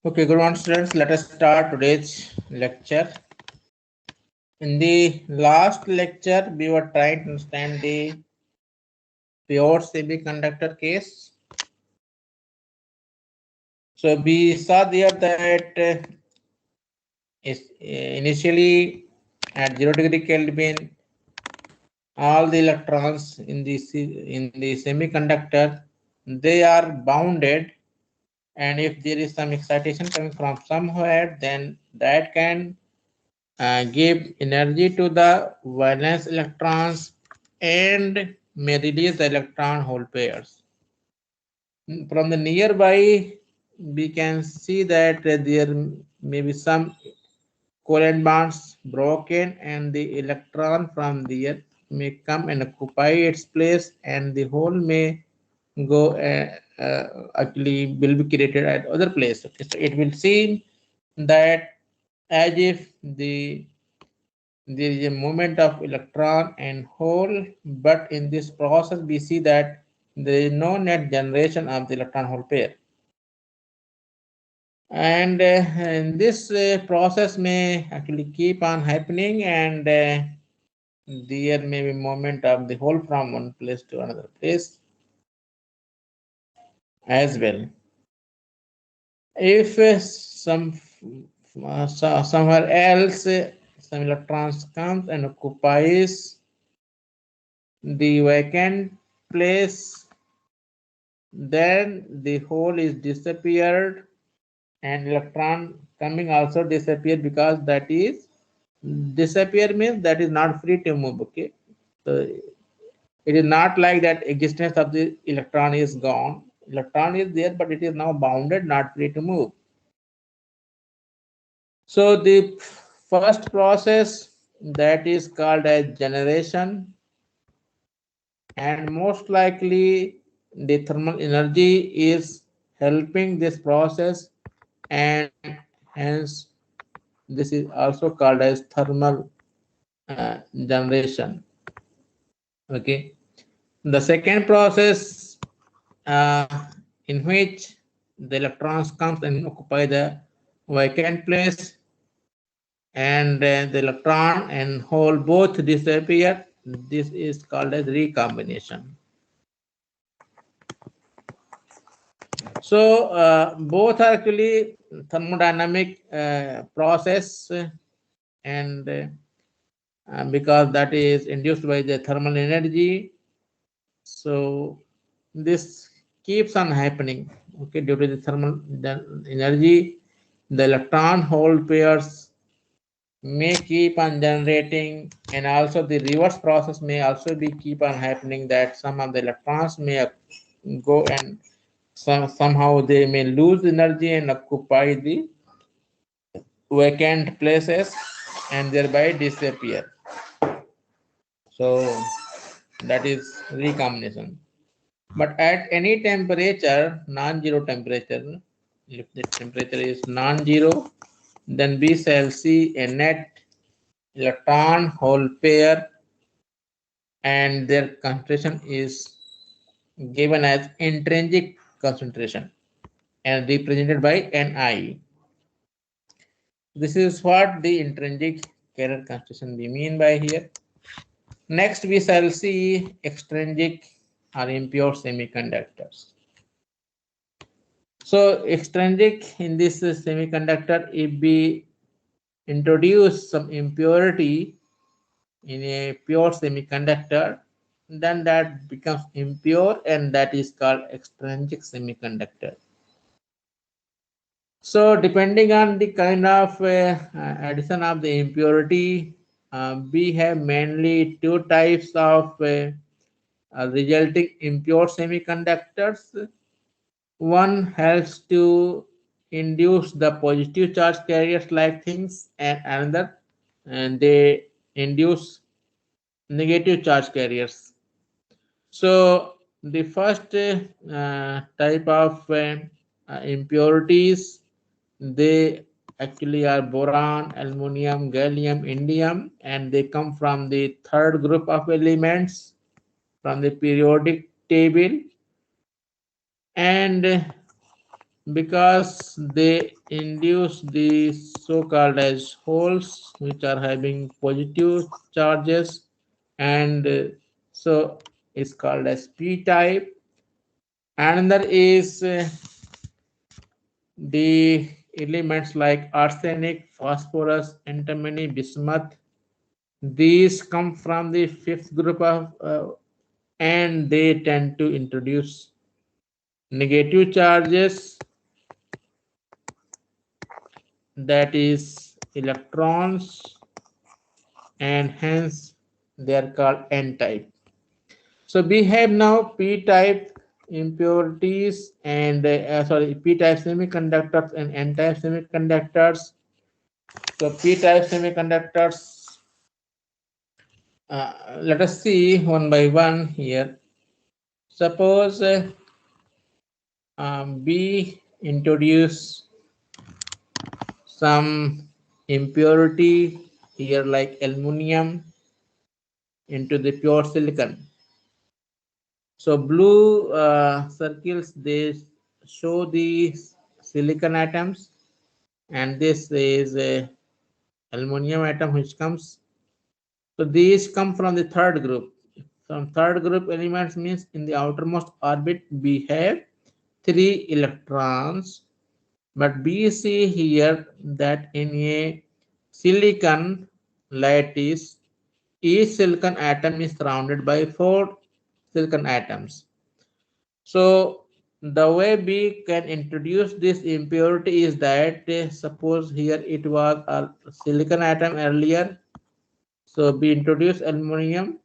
Okay, good morning, students. Let us start today's lecture. In the last lecture, we were trying to understand the pure semiconductor case. So we saw there that initially at 0 degree Kelvin, all the electrons in the semiconductor, they are bounded, and if there is some excitation coming from somewhere, then that can give energy to the valence electrons and may release the electron hole pairs. From the nearby, we can see that there may be some covalent bonds broken and the electron from there may come and occupy its place, and the hole may go actually will be created at other place. Okay, so it will seem that as if there is a movement of electron and hole, but in this process we see that there is no net generation of the electron hole pair, and this process may actually keep on happening, and there may be movement of the hole from one place to another place as well. If somewhere else some electrons comes and occupies the vacant place, then the hole is disappeared and electron coming also disappear, because that is disappear means that is not free to move. Okay, so it is not like that existence of the electron is gone. Electron is there, but it is now bounded, not free to move. So the first process, that is called as generation, and most likely the thermal energy is helping this process, and hence this is also called as thermal generation. Okay, the second process in which the electrons comes and occupy the vacant place, and the electron and hole both disappear, this is called as recombination. So both are actually thermodynamic process, and because that is induced by the thermal energy, so this keeps on happening. Okay, due to the thermal energy, the electron hole pairs may keep on generating, and also the reverse process may also be keep on happening, that some of the electrons may go and somehow they may lose energy and occupy the vacant places and thereby disappear. So that is recombination. But at any temperature, non-zero temperature, if the temperature is non-zero, then we shall see a net electron hole pair, and their concentration is given as intrinsic concentration and represented by Ni. This is what the intrinsic carrier concentration we mean by here. Next, we shall see extrinsic or impure semiconductors. So extrinsic in this semiconductor, if we introduce some impurity in a pure semiconductor, then that becomes impure, and that is called extrinsic semiconductor. So depending on the kind of addition of the impurity, we have mainly two types of resulting impure semiconductors. One helps to induce the positive charge carriers like things, and another, and they induce negative charge carriers. So the first type of impurities, they actually are boron, aluminum, gallium, indium, and they come from the third group of elements from the periodic table. And because they induce the so-called as holes which are having positive charges, and so it's called as p-type. Another is the elements like arsenic, phosphorus, antimony, bismuth. These come from the fifth group of and they tend to introduce negative charges, that is electrons, and hence they are called n-type. So we have now p-type impurities and p-type semiconductors and n-type semiconductors. So p-type semiconductors, let us see one by one here. Suppose we introduce some impurity here like aluminum into the pure silicon. So blue circles, they show the silicon atoms, and this is a aluminum atom which comes. So these come from the third group. Some third group elements means in the outermost orbit we have 3 electrons, but we see here that in a silicon lattice, each silicon atom is surrounded by 4 silicon atoms. So the way we can introduce this impurity is that suppose here it was a silicon atom earlier, so we introduce aluminum,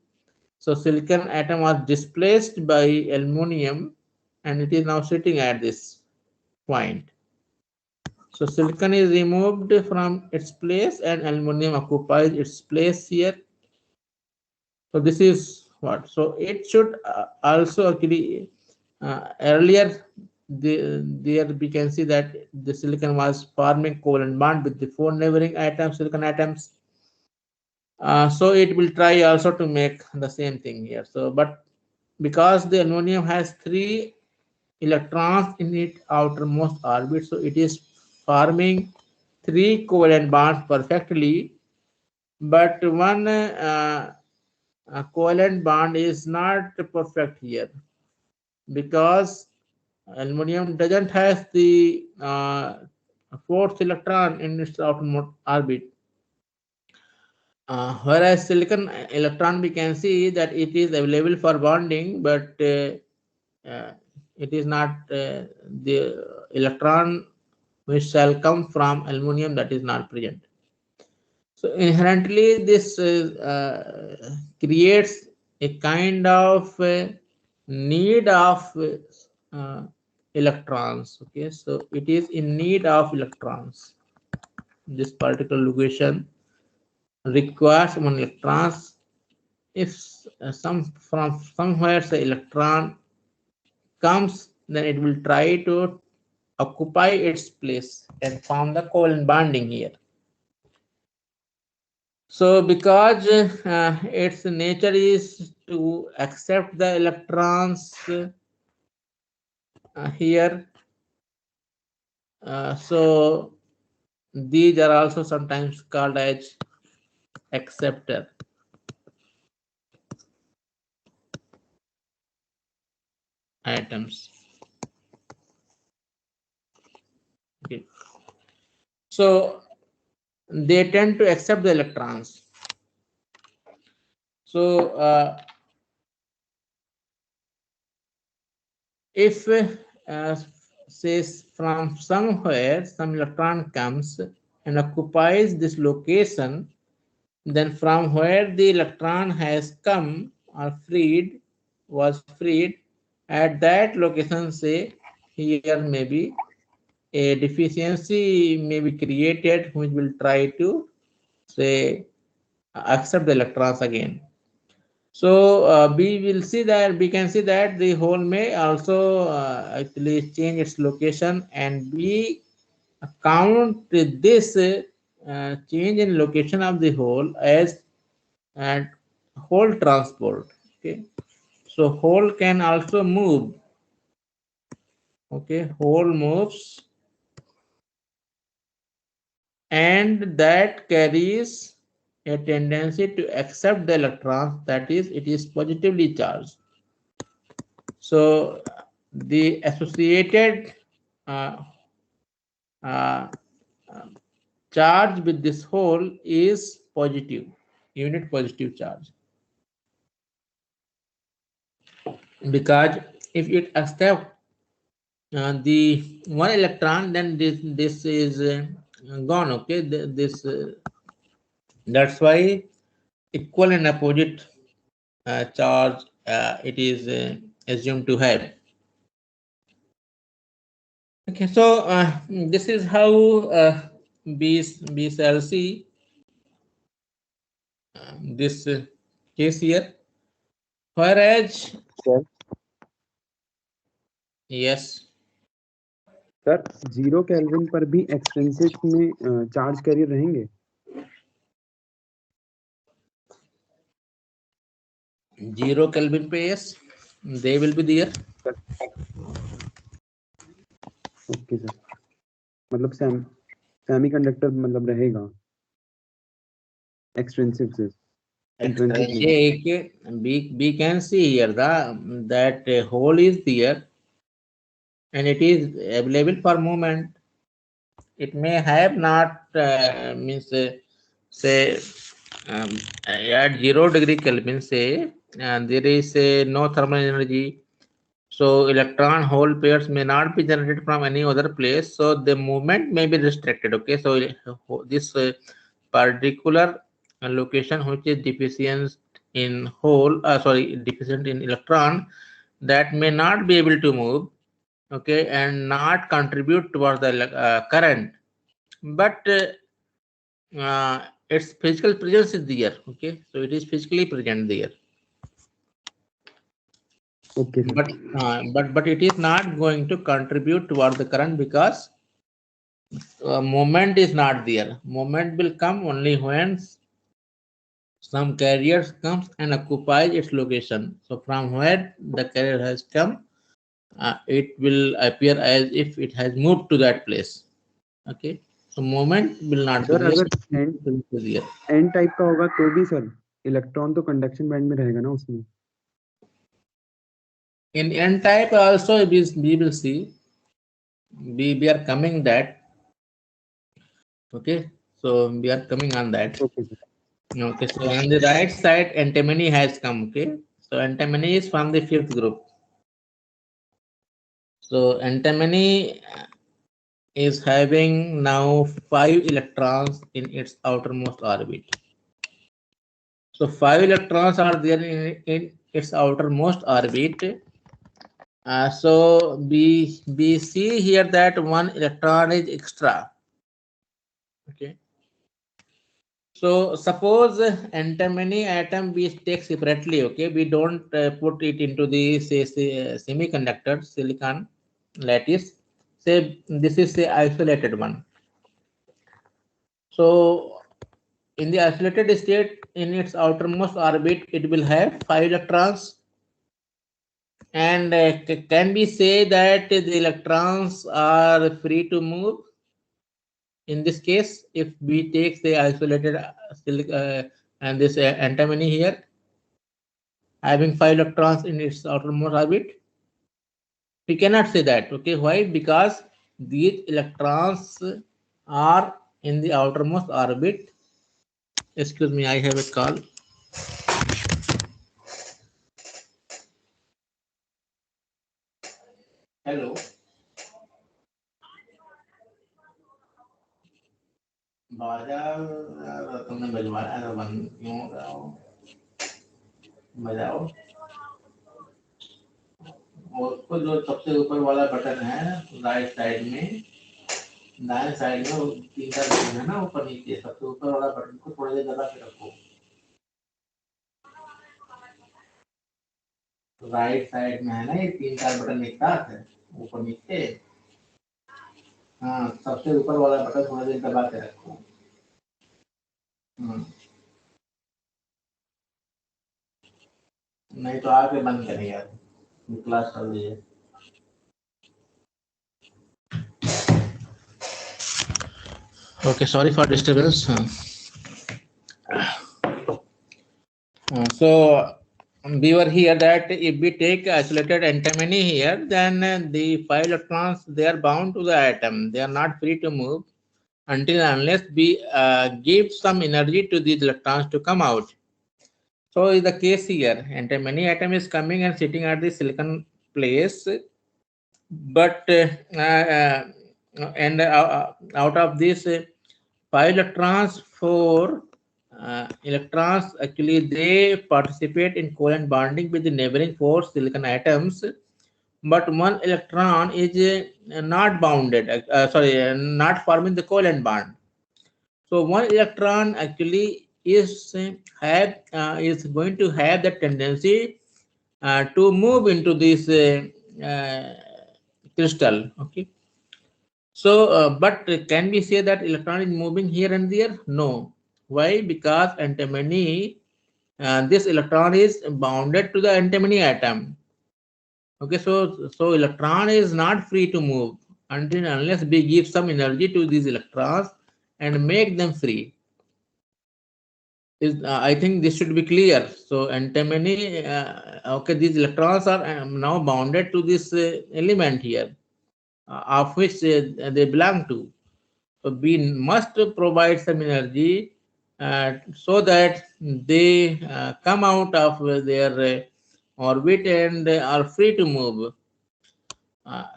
so silicon atom was displaced by aluminum and it is now sitting at this point. So silicon is removed from its place and aluminum occupies its place here. So this is what. So it should also actually earlier there we can see that the silicon was forming covalent bond with the 4 neighboring atoms, silicon atoms. So it will try also to make the same thing here. So but because the aluminum has 3 electrons in its outermost orbit, so it is forming 3 covalent bonds perfectly, but one covalent bond is not perfect here because aluminum doesn't have the 4th electron in its outermost orbit. Whereas silicon electron, we can see that it is available for bonding, but it is not the electron which shall come from aluminum, that is not present. So inherently this creates a kind of need of electrons. Okay, so it is in need of electrons. This particular location requires one electrons. If some from somewhere the electron comes, then it will try to occupy its place and form the covalent bonding here. So because its nature is to accept the electrons here, so these are also sometimes called as acceptor atoms. Okay. So they tend to accept the electrons. So if says from somewhere some electron comes and occupies this location, then from where the electron has come or was freed, at that location, say here maybe a deficiency may be created which will try to say accept the electrons again. So we will see that we can see that the hole may also actually change its location, and we count this change in location of the hole as hole transport. Okay, so hole can also move Okay, hole moves and that carries a tendency to accept the electrons, that is, it is positively charged. So the associated uh, uh, charge with this hole is positive, unit positive charge. Because if it accepts the one electron, then this is gone. Okay, this that's why equal and opposite charge it is assumed to have. Okay, so this is how B cell C this case here. Whereas sir yes, sir 0 kelvin पर भी extrinsic में charge carrier रहेंगे 0 Kelvin पे yes, they will be there. Okay sir मतलब semiconductor मतलब रहेगा extrinsic से intrinsic नहीं We can see here that hole is there and it is available for movement. It may have not means say at 0 degree Kelvin say there is no thermal energy, so electron hole pairs may not be generated from any other place, so the movement may be restricted. Okay, so this particular location which is deficient in hole deficient in electron, that may not be able to move, okay, and not contribute towards the current, but its physical presence is there. Okay, so it is physically present there, okay sir but it is not going to contribute towards the current because moment is not there. Moment will come only when some carrier comes and occupies its location. So from where the carrier has come, it will appear as if it has moved to that place. Okay, so moment will not be sir there. अगर N type का होगा तो भी sir electron तो conduction band में रहेगा ना उसमें In N type also we will see. We are coming that. Okay, so we are coming on that. Okay sir Okay, so on the right side, antimony has come. Okay, so antimony is from the fifth group. So antimony is having now 5 electrons in its outermost orbit. So 5 electrons are there in its outermost orbit. So we see here that one electron is extra. Okay. So suppose antimony atom we take separately. Okay, we don't put it into the say semiconductor silicon lattice. Say this is the isolated one. So in the isolated state, in its outermost orbit, it will have 5 electrons. And can we say that the electrons are free to move? In this case, if we take the isolated and this antimony here, having 5 electrons in its outermost orbit, we cannot say that. Okay, why? Because these electrons are in the outermost orbit. Excuse me, I have a call. Hello. बाजार तुमने बजवाया था बंद क्यों कराओ बजाओ उसको जो सबसे ऊपर वाला बटन है राइट साइड में दाएं साइड में 3 4 बटन है ना ऊपर नीचे सबसे ऊपर वाला बटन को थोड़ी देर दबा के रखो राइट साइड में है ना ये 3 4 बटन एक साथ है ऊपर नीचे हाँ सबसे ऊपर वाला बटन थोड़ी देर दबा के रखो नहीं तो आके बंद करें यार क्लास चल रही है Okay, sorry for disturbance. So we were here that if we take isolated antimony here, then the 5 electrons, they are bound to the atom. They are not free to move until unless we give some energy to these electrons to come out. So is the case here. Antimony atom is coming and sitting at the silicon place, but and out of this 5 electrons, 4 electrons actually they participate in covalent bonding with the neighboring 4 silicon atoms, but 1 electron is not bounded, not forming the covalent bond. So 1 electron actually is going to have the tendency to move into this crystal. Okay. So, but can we say that electron is moving here and there? No. Why? Because antimony, this electron is bounded to the antimony atom. Okay, so electron is not free to move until unless we give some energy to these electrons and make them free. I think this should be clear. So antimony, okay, these electrons are now bounded to this element here, of which they belong to. So we must provide some energy so that they come out of their orbit and are free to move.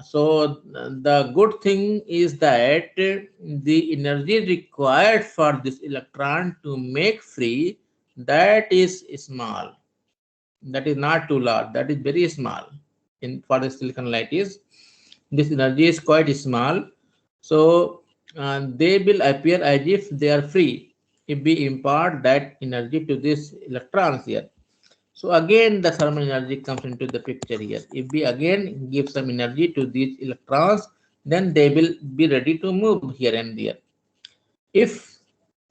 So the good thing is that the energy required for this electron to make free, that is small. That is not too large. That is very small. For the silicon lattice, this energy is quite small. So they will appear as if they are free if we impart that energy to these electrons here. So again the thermal energy comes into the picture here. If we again give some energy to these electrons, then they will be ready to move here and there. If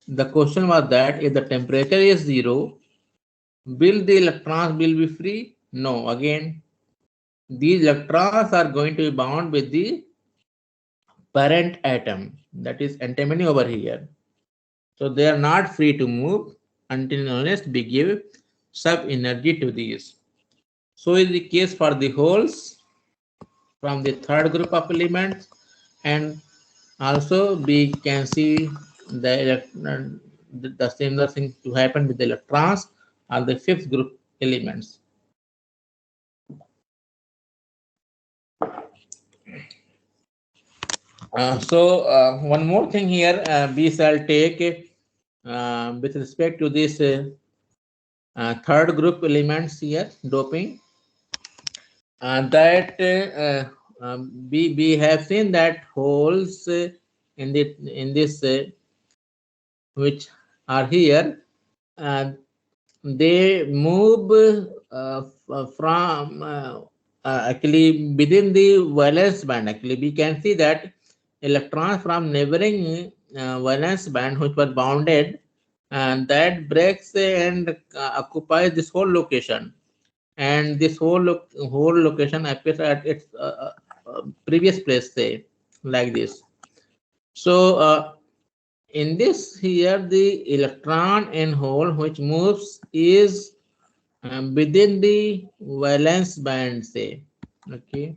the question was that if the temperature is 0, will the electrons will be free? No. Again, these electrons are going to be bound with the parent atom, that is antimony over here. So they are not free to move until unless we give some energy to these. So is the case for the holes from the third group of elements, and also we can see the similar thing to happen with the electrons or the fifth group elements. One more thing here, we shall take with respect to this third group elements here, doping. We have seen that holes in this which are here, they move from actually within the valence band. Actually, we can see that electrons from neighboring valence band which was bounded, and that breaks and occupies this whole location, and this whole location appears at its previous place, say like this. So in this here, the electron in hole which moves is within the valence band, say. Okay,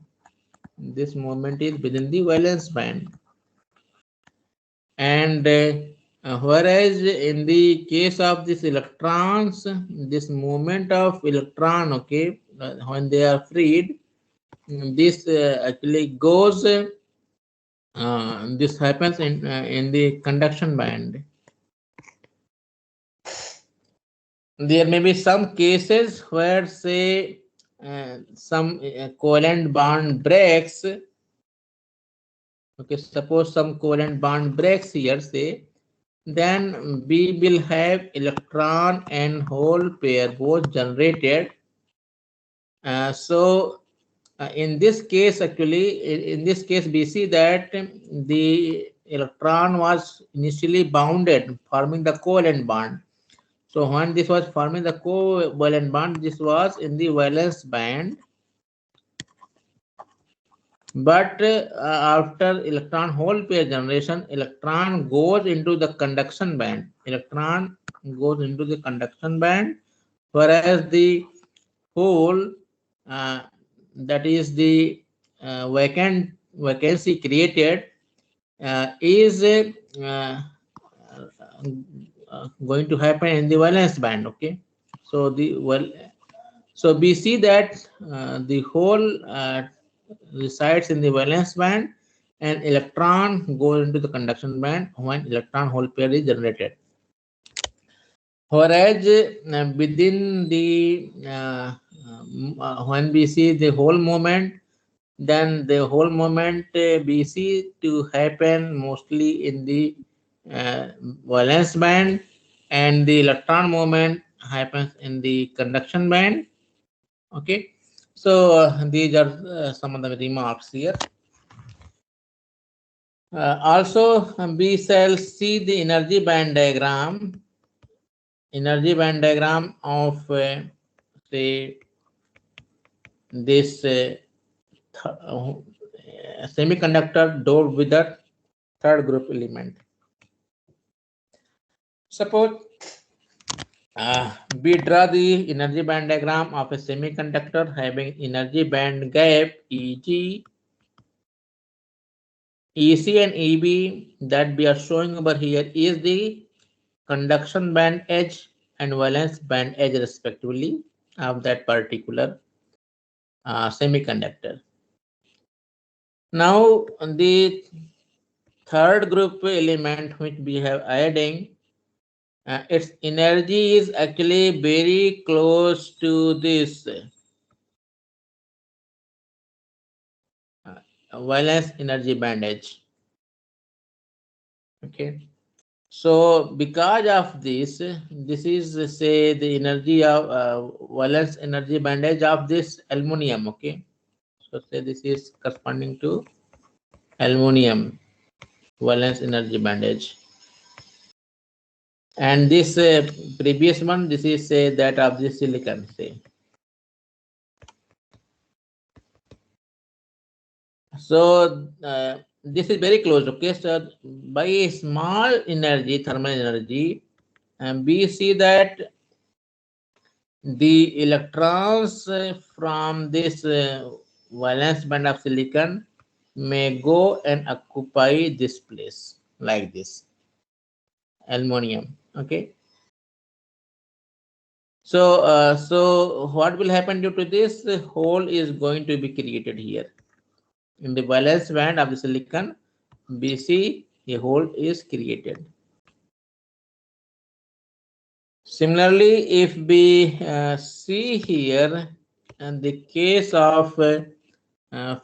this movement is within the valence band, and whereas in the case of these electrons, this movement of electron, okay, when they are freed, this actually goes this happens in the conduction band. There may be some cases where, say, some covalent bond breaks. Okay, suppose some covalent bond breaks here, say, then we will have electron and hole pair both generated. In this case, actually, in this case, we see that the electron was initially bounded, forming the covalent bond. So when this was forming the covalent bond, this was in the valence band. But after electron hole pair generation, electron goes into the conduction band. Electron goes into the conduction band, whereas the hole, that is the vacancy created, is going to happen in the valence band. Okay, so so we see that the hole resides in the valence band, and electron goes into the conduction band when electron hole pair is generated. Whereas within the when we see the hole moment, then the whole moment we see to happen mostly in the valence band, and the electron movement happens in the conduction band. Okay, so these are some of the remarks here. Also, we shall see the energy band diagram. Energy band diagram of say this semiconductor doped with the third group element. Suppose we draw the energy band diagram of a semiconductor having energy band gap Eg, Ec and Eb that we are showing over here is the conduction band edge and valence band edge respectively of that particular semiconductor. Now the third group element which we have adding, its energy is actually very close to this valence energy band edge. Okay, so because of this, this is say the energy of valence energy band edge of this aluminum. Okay, so say this is corresponding to aluminum valence energy band edge, and this previous one, this is say that of the silicon. Say so this is very close. Okay, so by a small energy, thermal energy, and we see that the electrons from this valence band of silicon may go and occupy this place like this aluminum. Okay, so so what will happen due to this? The hole is going to be created here in the valence band of the silicon. We see a hole is created. Similarly, if we see here in the case of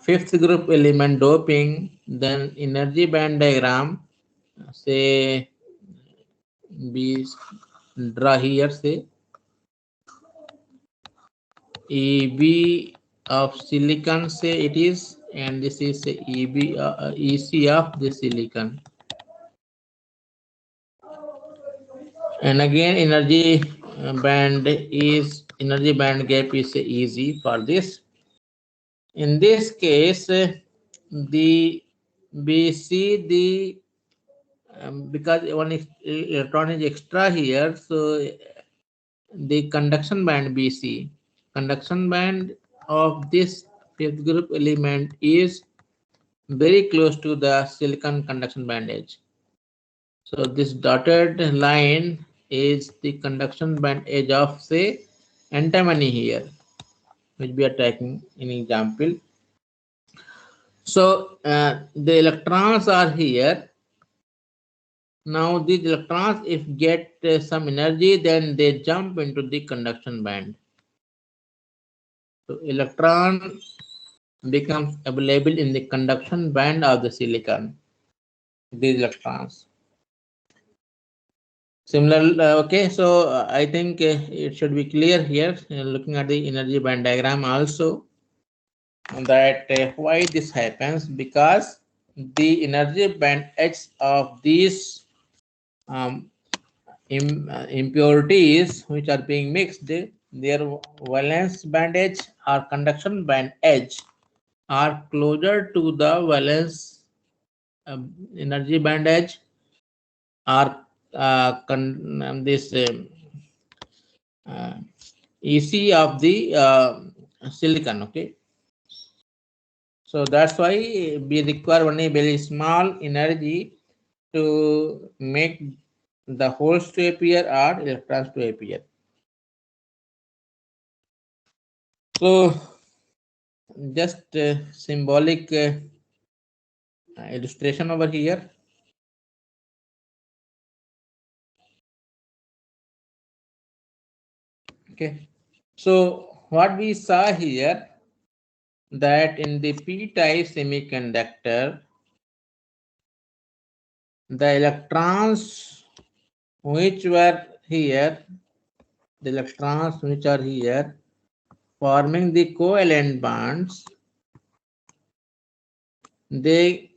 fifth group element doping, then energy band diagram, say we draw here, say EB of silicon, say it is, and this is EB EC of the silicon. And again, energy band gap is easy for this. In this case, we see the because one electron is extra here, so the conduction band BC, conduction band of this fifth group element is very close to the silicon conduction band edge. So this dotted line is the conduction band edge of say antimony here, which we are taking in example. So the electrons are here. Now these electrons, if get some energy, then they jump into the conduction band. So electron becomes available in the conduction band of the silicon. These electrons. Similar, okay, so I think it should be clear here, looking at the energy band diagram also, that why this happens, because the energy band edge of these impurities which are being mixed, their valence band edge or conduction band edge are closer to the valence energy band edge are this EC of the silicon. Okay, so that's why we require only very small energy to make the holes to appear or electrons to appear. So just symbolic illustration over here. Okay, so what we saw here, that in the p-type semiconductor, the electrons which were here, the electrons which are here forming the covalent bonds, they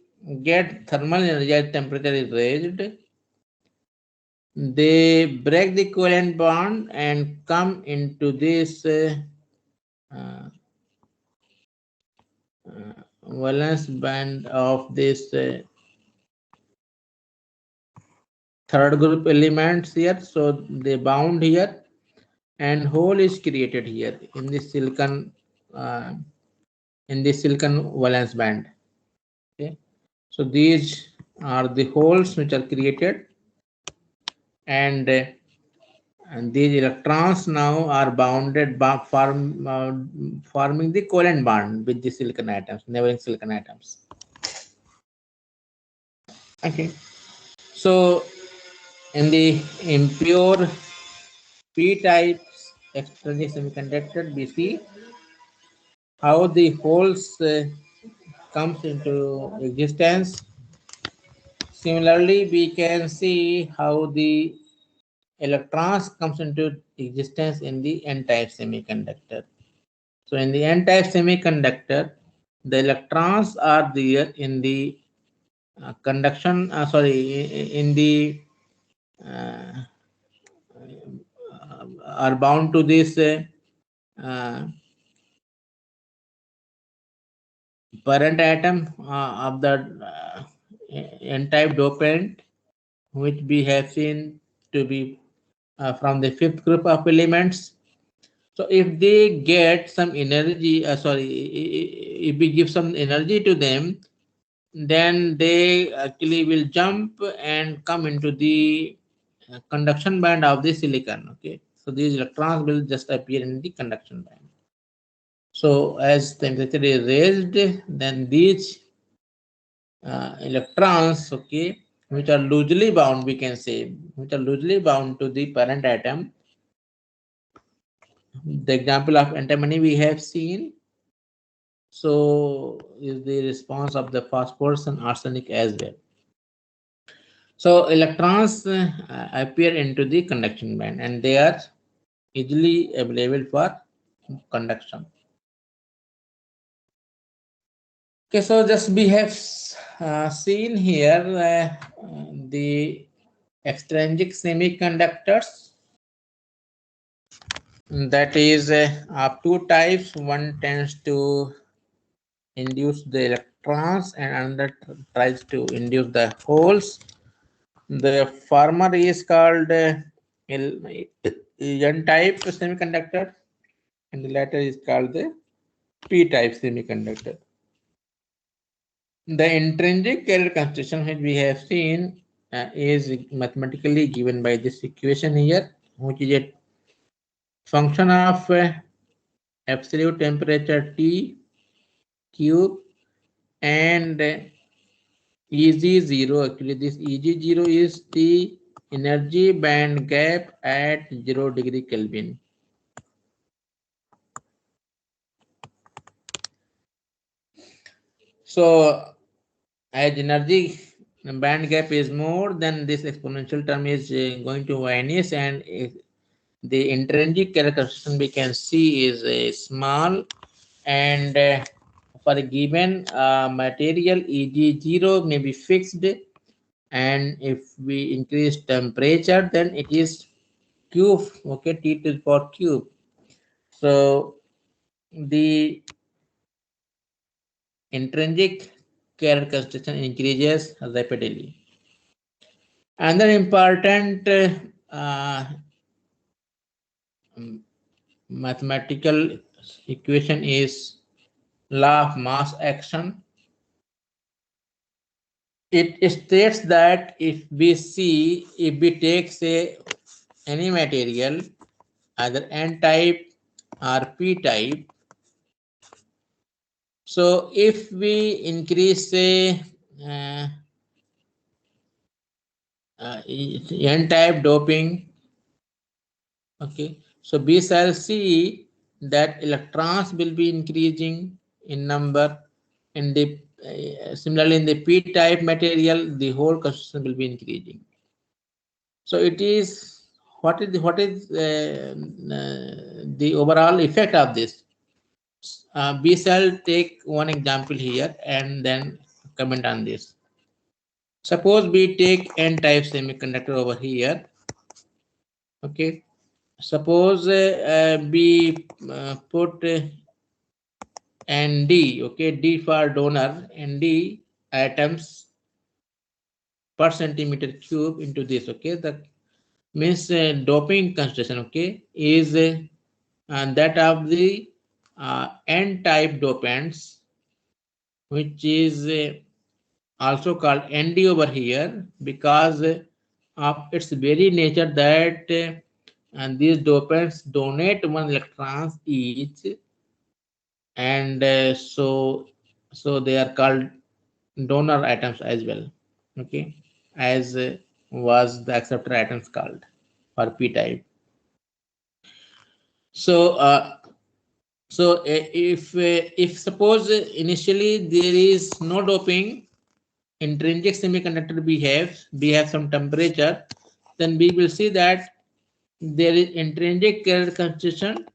get thermal energy as temperature is raised. They break the covalent bond and come into this valence band of this third group elements here. So they bound here and hole is created here in the silicon valence band. Okay, so these are the holes which are created, and these electrons now are bounded by forming the covalent bond with the silicon atoms, neighboring silicon atoms. Okay, so in the impure p-type extrinsic semiconductor, we see how the holes comes into existence. Similarly, we can see how the electrons comes into existence in the n-type semiconductor. So in the n-type semiconductor, the electrons are there in the conduction, in the are bound to this parent atom of the n-type dopant, which we have seen to be from the fifth group of elements. So if they get some energy, if we give some energy to them, then they actually will jump and come into the conduction band of the silicon. Okay, so these electrons will just appear in the conduction band. So as temperature is raised, then these electrons, okay, which are loosely bound, we can say, which are loosely bound to the parent atom. The example of antimony we have seen. So is the response of the phosphorus and arsenic as well. So electrons appear into the conduction band and they are easily available for conduction. Okay, so just we have seen here the extrinsic semiconductors. That is of two types. One tends to induce the electrons and another tries to induce the holes. The former is called N-type semiconductor and the latter is called the P-type semiconductor. The intrinsic carrier constitution which we have seen is mathematically given by this equation here, which is a function of absolute temperature T cube and EG0. Actually, this EG0 is the energy band gap at 0 degree Kelvin. So as energy band gap is more, then this exponential term is going to vanish, and the intrinsic characteristic we can see is small, and for a given material EG0 may be fixed, and if we increase temperature then it is cube, okay, T to the power cube. So the intrinsic carrier concentration increases rapidly. Another important mathematical equation is law of mass action. It states that if we take say any material, either N type or P type, so if we increase say N type doping, okay, so we shall see that electrons will be increasing in number. In the similarly in the P type material, the whole concentration will be increasing. So it is what is the overall effect of this. We shall take one example here and then comment on this. Suppose we take N type semiconductor over here. Okay. Suppose we put ND, okay, D for donor, ND atoms per centimeter cube into this, okay. The means doping concentration, okay, is and that of the N type dopants, which is also called ND over here, because of its very nature that and these dopants donate 1 electrons each, and so they are called donor atoms as well, okay, as was the acceptor atoms called for P type. So if suppose initially there is no doping, intrinsic semiconductor we have some temperature, then we will see that there is intrinsic carrier concentration,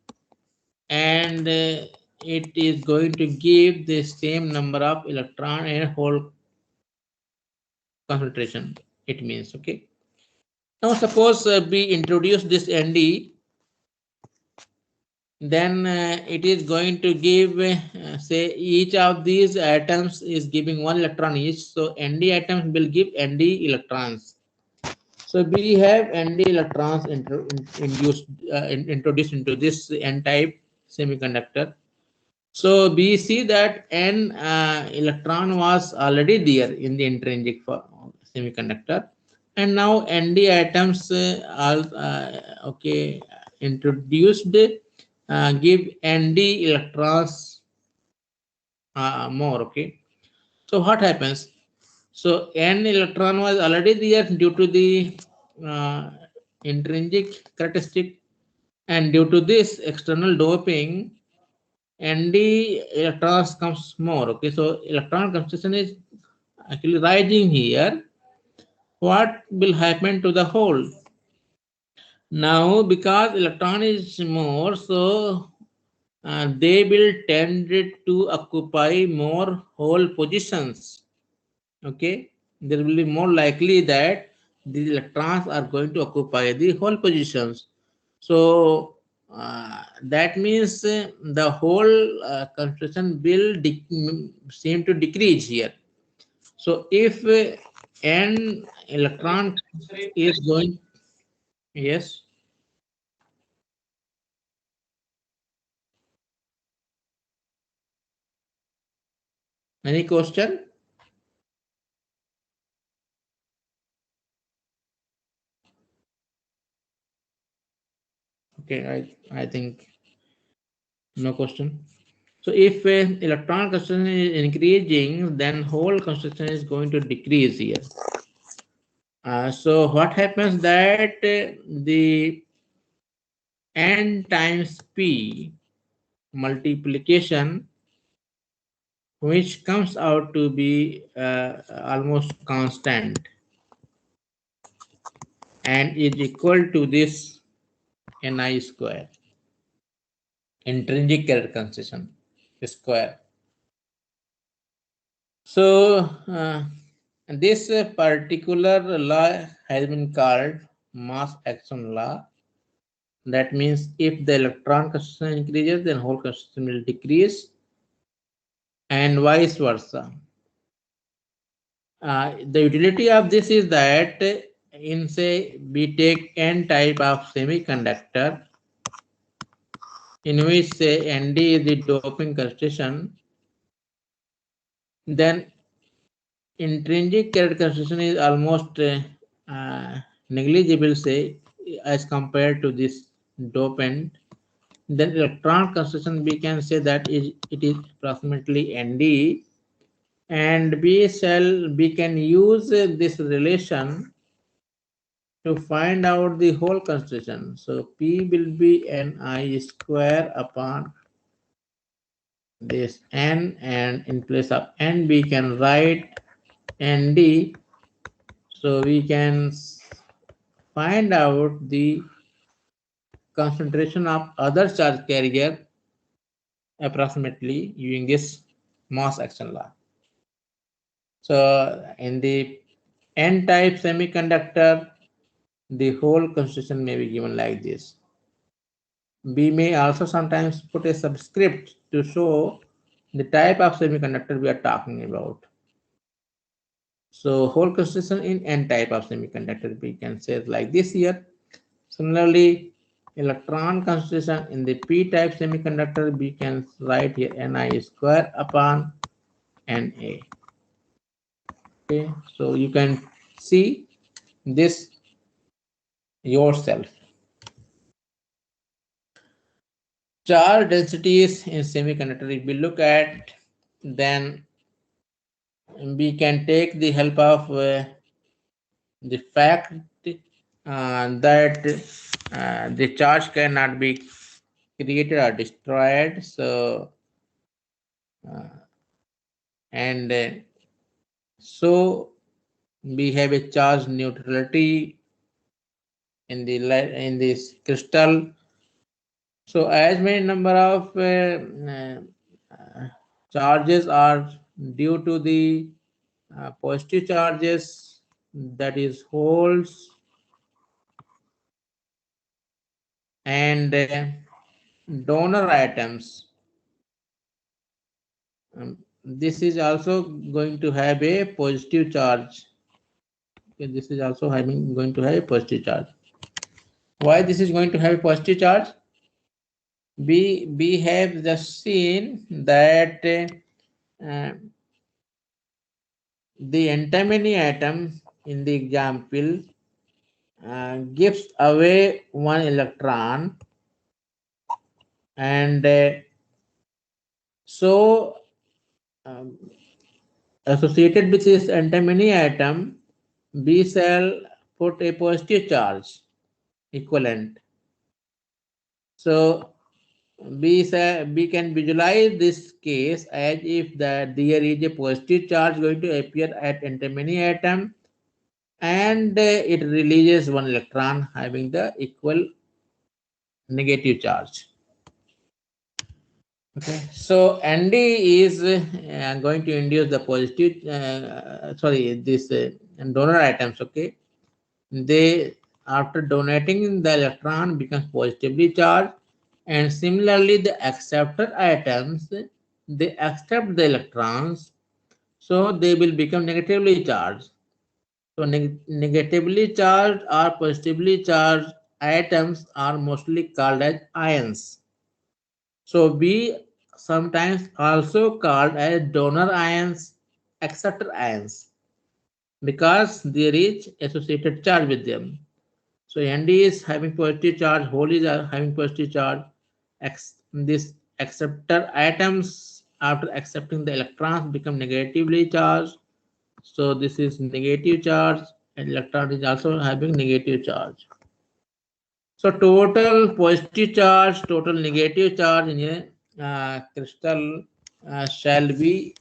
and it is going to give the same number of electron and hole concentration, it means, okay. Now suppose we introduce this ND, then it is going to give say each of these atoms is giving 1 electron each, so ND atoms will give ND electrons. So we have ND electrons introduced into this N type semiconductor. So we see that N electron was already there in the intrinsic semiconductor, and now ND atoms are okay introduced give ND electrons more, okay. So what happens? So N electron was already there due to the intrinsic characteristic, and due to this external doping, ND electrons comes more, okay. So electron concentration is actually rising here. What will happen to the hole? Now because electron is more, so they will tend to occupy more hole positions, okay. There will be more likely that the electrons are going to occupy the hole positions. So that means the whole concentration will seem to decrease here. So if N electron is going, yes. Any question? Okay, I think no question. So if electron concentration is increasing, then hole concentration is going to decrease here. So what happens that the N times P multiplication, which comes out to be almost constant and is equal to this Ni square, intrinsic carrier concentration square. So this particular law has been called mass action law. That means if the electron concentration increases, then hole concentration will decrease. and vice versa. The utility of this is that in say we take n type of semiconductor in which say Nd is the doping concentration, then intrinsic character concentration is almost negligible say as compared to this dopant. Then electron concentration we can say that it is approximately Nd, and we can use this relation to find out the whole concentration. So P will be Ni square upon this N, and in place of N we can write Nd. So we can find out the concentration of other charge carrier approximately using this mass action law. So in the N-type semiconductor, the whole concentration may be given like this. We may also sometimes put a subscript to show the type of semiconductor we are talking about. So whole concentration in N-type of semiconductor we can say like this here. Similarly, electron concentration in the P-type semiconductor we can write here Ni square upon Na. Okay, so you can see this yourself. Charge densities in semiconductor, if we look at, then we can take the help of the fact that the charge cannot be created or destroyed. So so we have a charge neutrality in this crystal. So as many number of charges are due to the positive charges, that is holes, and donor atoms. This is also going to have a positive charge. Okay, this is also going to have a positive charge. Why this is going to have a positive charge? We have just seen that the antimony atom in the example gives away one electron, and so associated with this antimony atom, B cell put a positive charge equivalent. So we can visualize this case as if that there is a positive charge going to appear at antimony atom, and it releases one electron having the equal negative charge. Okay, so Nd is going to induce the positive this donor atoms. Okay, they, after donating the electron, becomes positively charged, and similarly the acceptor atoms, they accept the electrons, so they will become negatively charged. So negatively charged or positively charged atoms are mostly called as ions. So we sometimes also called as donor ions, acceptor ions, because there is associated charge with them. So Nd is having positive charge, hole is having positive charge. This acceptor atoms, after accepting the electrons, become negatively charged. So this is negative charge, and electron is also having negative charge. So total positive charge, total negative charge in a crystal shall be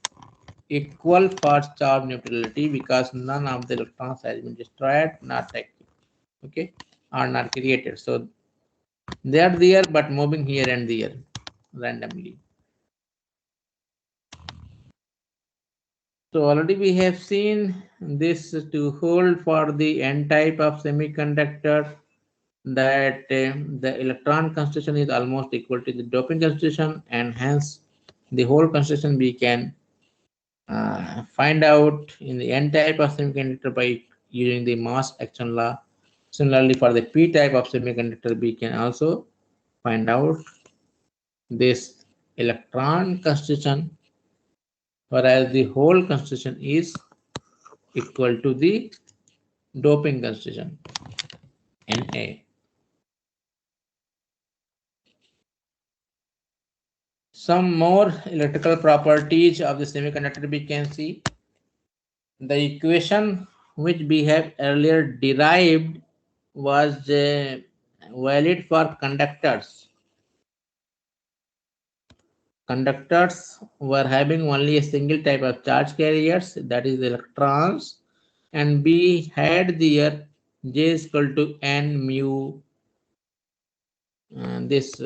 equal for charge neutrality, because none of the electrons has been destroyed, not taken, okay, or not created. So they are there but moving here and there randomly. So already we have seen this to hold for the N type of semiconductor, that the electron concentration is almost equal to the doping concentration, and hence the whole constitution we can find out in the N type of semiconductor by using the mass action law. Similarly, for the P type of semiconductor, we can also find out this electron constitution, whereas the whole constitution is equal to the doping constitution, Na. Some more electrical properties of the semiconductor we can see. The equation which we have earlier derived was valid for conductors. Conductors were having only a single type of charge carriers, that is electrons, and we had there J is equal to N mu, this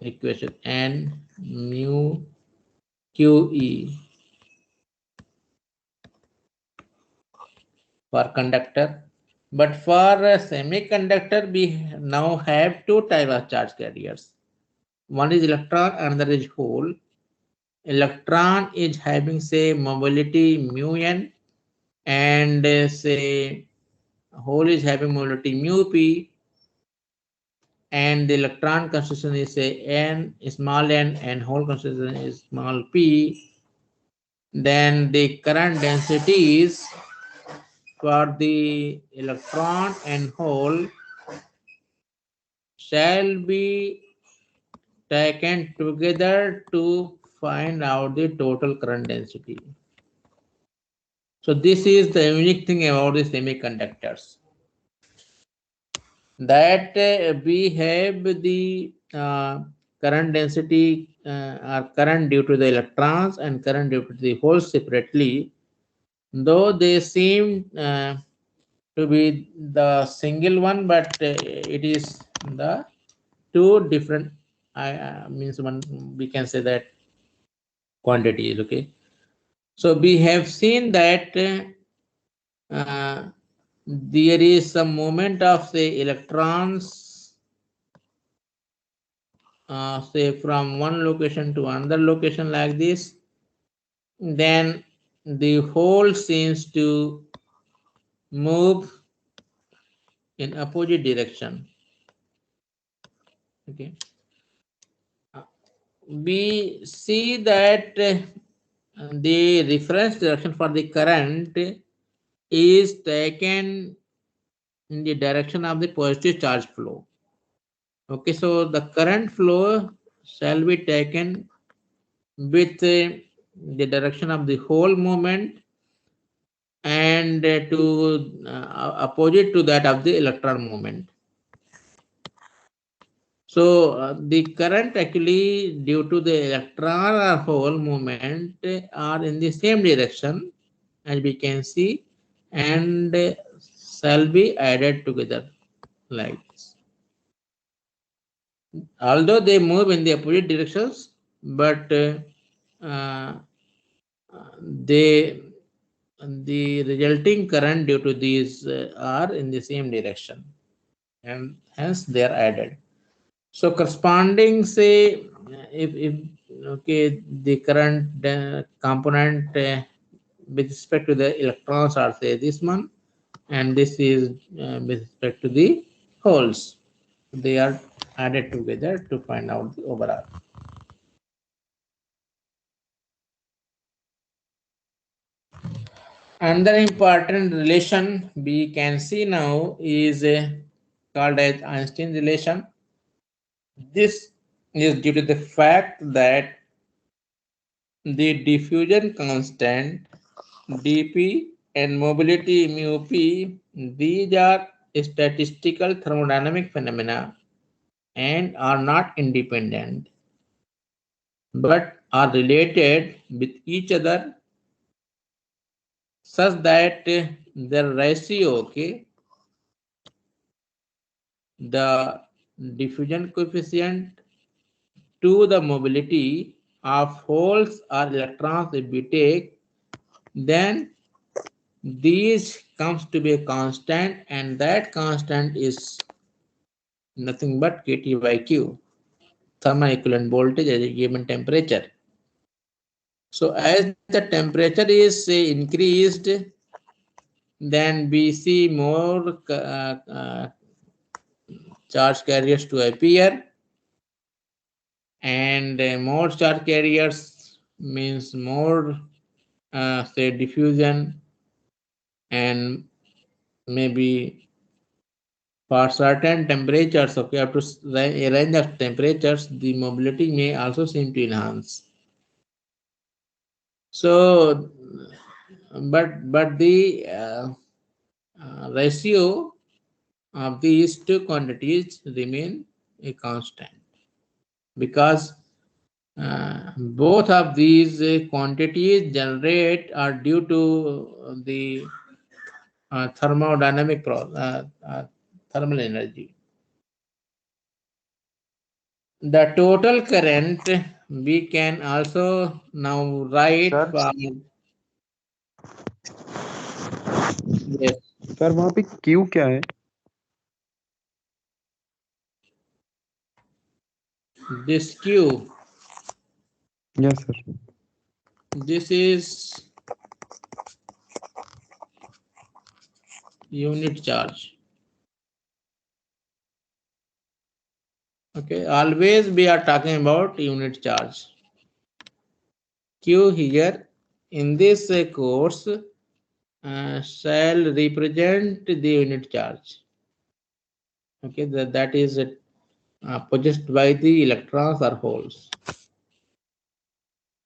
equation N mu QE for conductor. But for a semiconductor, we now have two types of charge carriers. One is electron, another is hole. Electron is having, say, mobility mu n, and say hole is having mobility mu p, and the electron constitution is say n, small n, and hole constitution is small p. Then the current densities for the electron and hole shall be taken together to find out the total current density. So this is the unique thing about the semiconductors, that we have the current density or current due to the electrons and current due to the holes separately, though they seem to be the single one, but it is the two different means one, we can say that quantities. Okay, so we have seen that there is some movement of say electrons say from one location to another location like this, then the hole seems to move in opposite direction. Okay, we see that the reference direction for the current is taken in the direction of the positive charge flow. Okay, so the current flow shall be taken with the direction of the whole movement and to opposite to that of the electron movement. So the current actually due to the electron or hole movement are in the same direction, as we can see, and shall be added together like this. Although they move in the opposite directions, but the resulting current due to these are in the same direction, and hence they are added. So corresponding, say, if okay, the current component with respect to the electrons are say this one, and this is with respect to the holes, they are added together to find out the overall. Another important relation we can see now is called as Einstein relation. This is due to the fact that the diffusion constant dP and mobility mu p, these are statistical thermodynamic phenomena and are not independent but are related with each other such that their ratio, okay, the diffusion coefficient to the mobility of holes or electrons, if we take, then these comes to be a constant, and that constant is nothing but kT by Q, thermal equivalent voltage at a given temperature. So as the temperature is increased, then we see more charge carriers to appear, and more charge carriers means more say diffusion, and maybe for certain temperatures, okay, up to a range of temperatures, the mobility may also seem to enhance. So, but the ratio of these two quantities remain a constant, because both of these quantities generate are due to the thermodynamic thermal energy. The total current we can also now write Sir? for yes, sir वहाँ पे Q क्या है? this Q. Yes sir. This is unit charge. Okay, always we are talking about unit charge. Q here in this course shall represent the unit charge. Okay, that is possessed by the electrons or holes.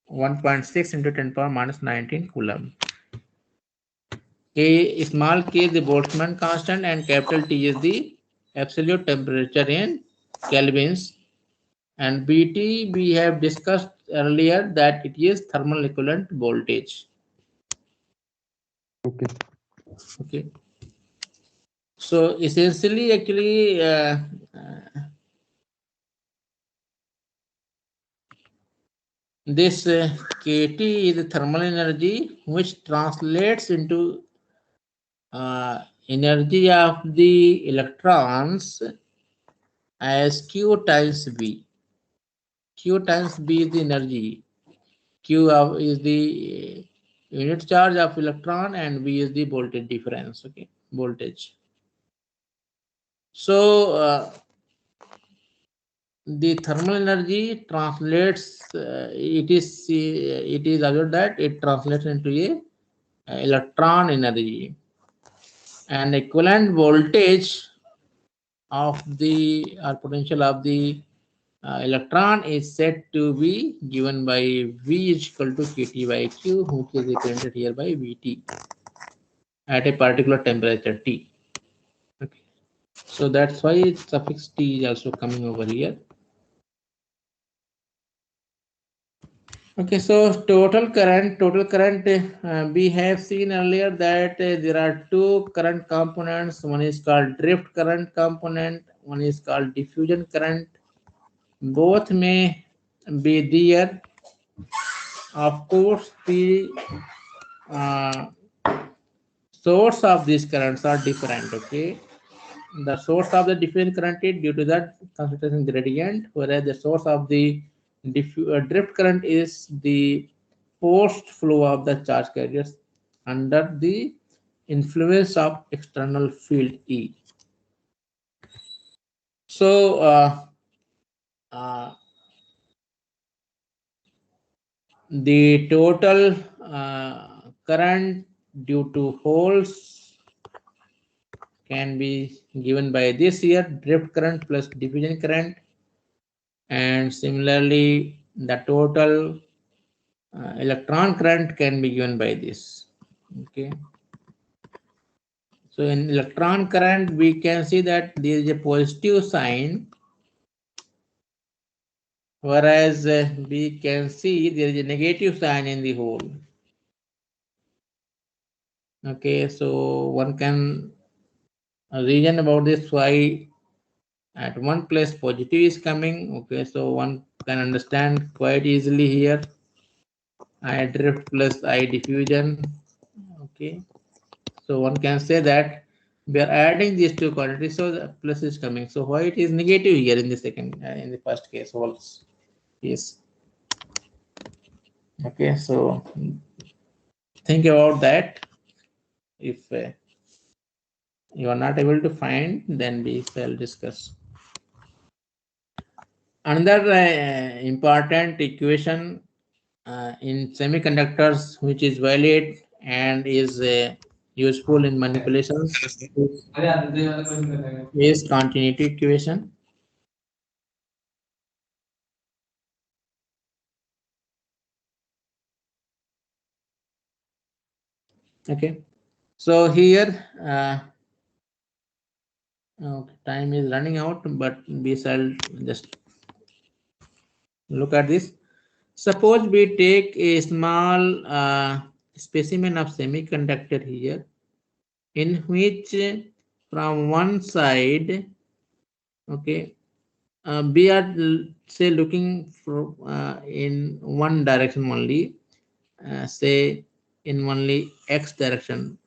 1.6 into 10 power minus 19 coulomb. K, small k is the Boltzmann constant, and capital T is the absolute temperature in kelvins. And BT we have discussed earlier that it is thermal equivalent voltage. Okay. Okay. So essentially, actually, this kT is the thermal energy, which translates into energy of the electrons as Q times V. Q times V is the energy. Q is the unit charge of electron, and V is the voltage difference. Okay, voltage. So the thermal energy translates. It is observed that it translates into a electron energy, and equivalent voltage of the or potential of the electron is said to be given by V is equal to kT by Q, which is represented here by Vt at a particular temperature T. Okay. So that's why suffix T is also coming over here. Okay, so total current, we have seen earlier that there are two current components. One is called drift current component, one is called diffusion current. Both may be there. Of course, the source of these currents are different. Okay, the source of the diffusion current is due to that concentration gradient, whereas the source of the drift current is the forced flow of the charge carriers under the influence of external field E. So the total current due to holes can be given by this here, drift current plus diffusion current, and similarly the total electron current can be given by this. Okay, so in electron current we can see that there is a positive sign, whereas we can see there is a negative sign in the hole. Okay, so one can reason about this why at one place positive is coming. Okay, so one can understand quite easily here. I drift plus I diffusion. Okay, so one can say that we are adding these two quantities, so the plus is coming. So why it is negative here in the second, in the first case, holes is. Okay, so think about that. If you are not able to find, then we shall discuss. Another important equation in semiconductors, which is valid and is useful in manipulations, is continuity equation. Okay, so here okay, time is running out, but we shall just look at this. Suppose we take a small specimen of semiconductor here, in which from one side, okay, we are say looking for in one direction only, say in only x direction.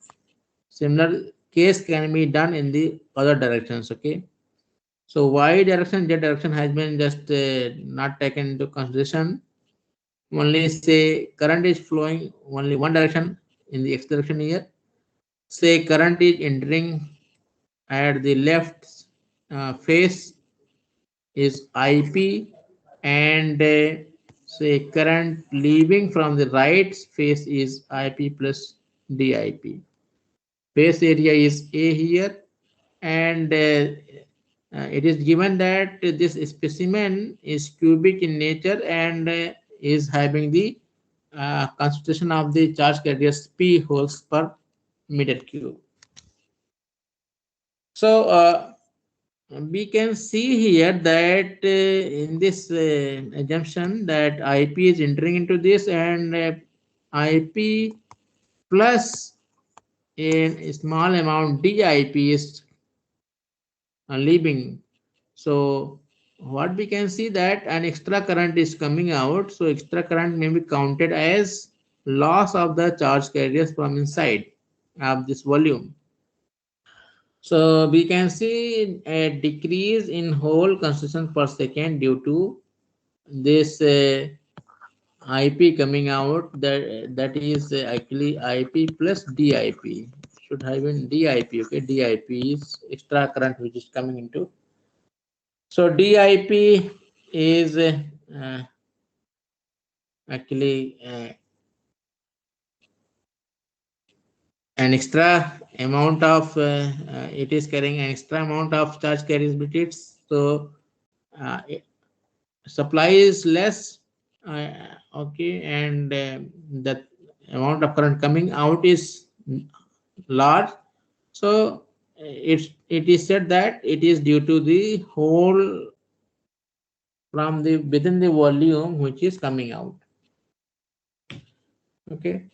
Similar case can be done in the other directions. Okay, so y direction, z direction has been just not taken into consideration. Only say current is flowing only one direction in the x direction here. Say current is entering at the left face is IP, and say current leaving from the right face is IP plus DIP. Face area is A here, and it is given that this specimen is cubic in nature and is having the concentration of the charge carriers P holes per meter cube. So we can see here that in this assumption that IP is entering into this, and IP plus a small amount DIP is leaving. So what we can see that an extra current is coming out. So extra current may be counted as loss of the charge carriers from inside of this volume. So we can see a decrease in hole concentration per second due to this IP coming out. That is actually IP plus DIP. Should have been DIP. Okay, DIP is extra current which is coming into. So DIP is actually an extra amount of it is carrying an extra amount of charge carriers bits. So supply is less, okay, and the amount of current coming out is large. So it is said that it is due to the hole from the within the volume which is coming out. Okay.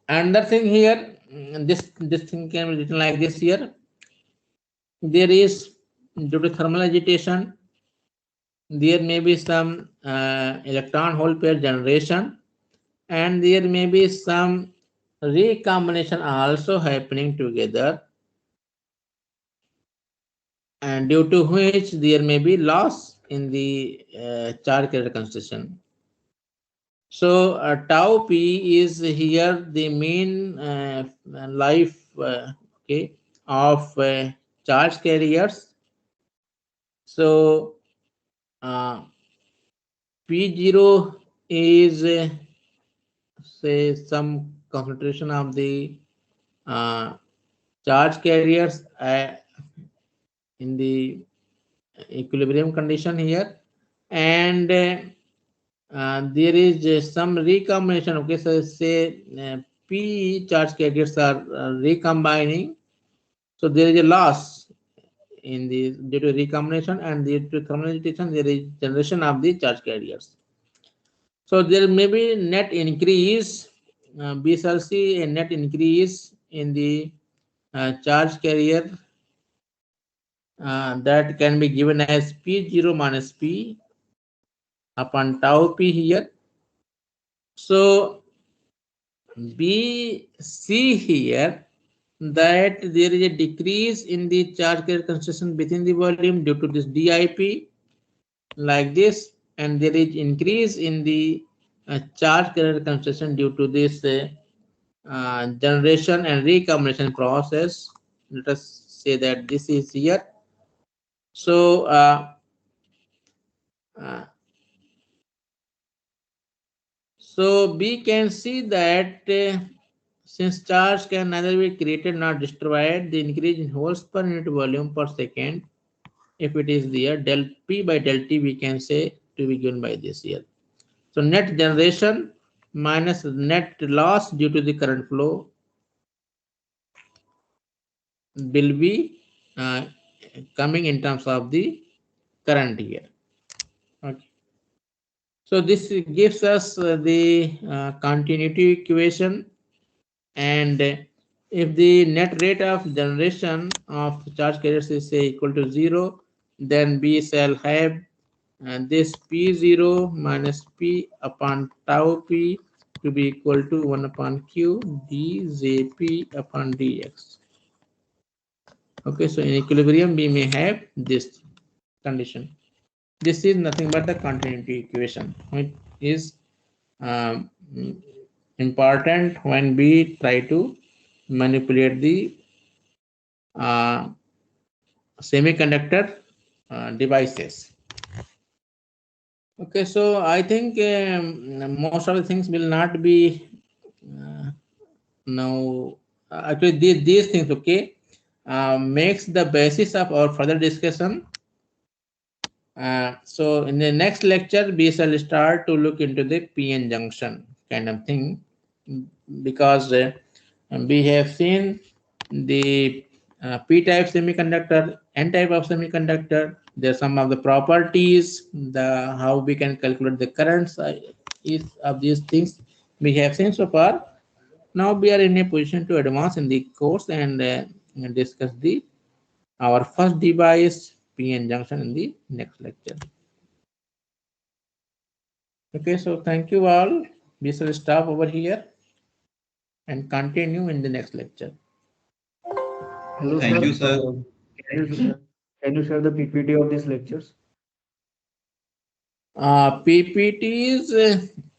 Another thing here, this thing can be written like this here. There is, due to thermal agitation, there may be some electron hole pair generation, and there may be some recombination also happening together, and due to which there may be loss in the charge carrier concentration. So tau p is here the main life okay, of charge carriers. So P0 is say some concentration of the charge carriers in the equilibrium condition here, and there is some recombination. Okay, so say P charge carriers are recombining, so there is a loss in the due to recombination, and due to thermal agitation there is generation of the charge carriers. So there may be net increase. We shall see a net increase in the charge carrier that can be given as P0 minus P upon tau P here. So we see here that there is a decrease in the charge carrier concentration within the volume due to this DIP, like this, and there is increase in the charge carrier concentration due to this generation and recombination process. Let us say that this is here. So so we can see that since charge can neither be created nor destroyed, the increase in holes per unit volume per second, if it is there, del P by del T, we can say to be given by this here. So net generation minus net loss due to the current flow will be coming in terms of the current here. Okay. So this gives us the continuity equation, and if the net rate of generation of charge carriers is say equal to 0, then we shall have this P0 minus P upon tau P to be equal to 1 upon Q dJP upon dx. Okay, so in equilibrium we may have this condition. This is nothing but the continuity equation. It is important when we try to manipulate the semiconductor devices. Okay, so I think most of the things will not be now. Actually, these things, okay, makes the basis of our further discussion. So in the next lecture, we shall start to look into the PN junction kind of thing, because we have seen the p-type semiconductor, n-type of semiconductor. There are some of the properties, the how we can calculate the currents is of these things we have seen so far. Now we are in a position to advance in the course and discuss the our first device, PN junction, in the next lecture. Okay, so thank you all. We shall stop over here and continue in the next lecture. Hello, Thank sir. you, sir. Can you share the PPT of these lectures? PPTs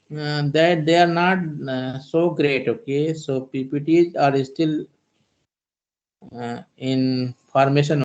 that they are not so great. Okay, so PPTs are still in formation